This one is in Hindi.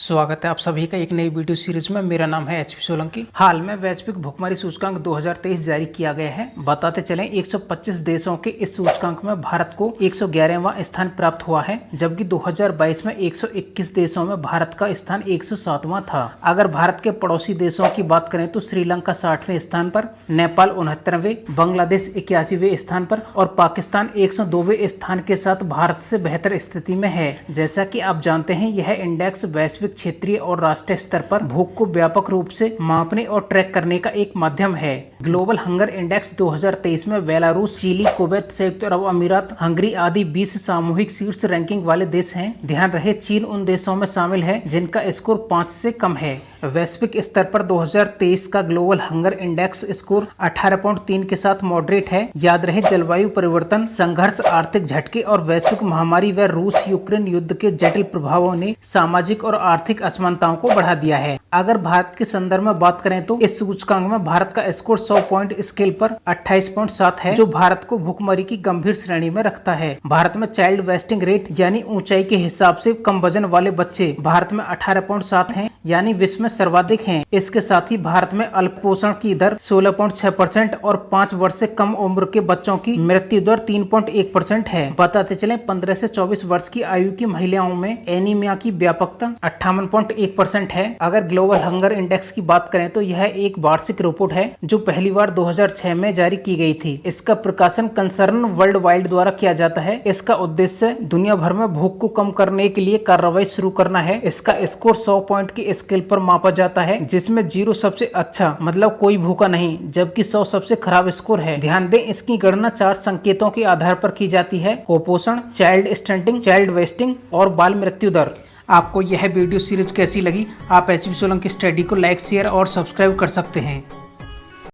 स्वागत है आप सभी का एक नई वीडियो सीरीज में। मेरा नाम है एचपी सोलंकी। हाल में वैश्विक भुखमरी सूचकांक 2023 जारी किया गया है। बताते चलें 125 देशों के इस सूचकांक में भारत को 111वां स्थान प्राप्त हुआ है, जबकि 2022 में 121 देशों में भारत का स्थान 107वां था। अगर भारत के पड़ोसी देशों की बात करें तो श्रीलंका 60वें स्थान पर, नेपाल 69वें, बांग्लादेश 81वें स्थान पर और पाकिस्तान 102वें स्थान के साथ भारत से बेहतर स्थिति में है। जैसा कि आप जानते हैं, यह इंडेक्स वैश्विक क्षेत्रीय और राष्ट्रीय स्तर पर भूख को व्यापक रूप से मापने और ट्रैक करने का एक माध्यम है। ग्लोबल हंगर इंडेक्स 2023 में बेलारूस, चिली, कुवैत, संयुक्त अरब अमीरात, हंगरी आदि 20 सामूहिक शीर्ष रैंकिंग वाले देश हैं। ध्यान रहे, चीन उन देशों में शामिल है जिनका स्कोर 5 से कम है। वैश्विक स्तर पर 2023 का ग्लोबल हंगर इंडेक्स स्कोर 18.3 के साथ मॉडरेट है। याद रहे, जलवायु परिवर्तन, संघर्ष, आर्थिक झटके और वैश्विक महामारी व रूस यूक्रेन युद्ध के जटिल प्रभावों ने सामाजिक और आर्थिक असमानताओं को बढ़ा दिया है। अगर भारत के संदर्भ में बात करें तो इस सूचकांक में भारत का स्कोर 100 पॉइंट स्केल पर 28.7 है, जो भारत को भुखमरी की गंभीर श्रेणी में रखता है। भारत में चाइल्ड वेस्टिंग रेट यानी ऊंचाई के हिसाब से कम वजन वाले बच्चे भारत में 18.7 हैं, यानी विश्व में सर्वाधिक हैं। इसके साथ ही भारत में अल्पपोषण की दर 16.6% और 5 वर्ष से कम उम्र के बच्चों की मृत्यु दर 3.1% है। बताते चलें, 15 से 24 वर्ष की आयु की महिलाओं में एनीमिया की व्यापकता 58.1% है। अगर ग्लोबल हंगर इंडेक्स की बात करें तो यह एक वार्षिक रिपोर्ट है जो पहली बार 2006 में जारी की गई थी। इसका प्रकाशन कंसर्न वर्ल्ड वाइड द्वारा किया जाता है। इसका उद्देश्य दुनिया भर में भूख को कम करने के लिए कार्रवाई शुरू करना है। इसका स्कोर 100 पॉइंट के स्केल पर मापा जाता है, जिसमें 0 सबसे अच्छा मतलब कोई भूखा नहीं, जबकि 100 सबसे खराब स्कोर है। ध्यान दें, इसकी गणना 4 संकेतों के आधार पर की जाती है: कुपोषण, चाइल्ड स्टंटिंग, चाइल्ड वेस्टिंग और बाल मृत्यु दर। आपको यह वीडियो सीरीज कैसी लगी? आप एचपी सोलंकी स्टडी को लाइक, शेयर और सब्सक्राइब कर सकते हैं।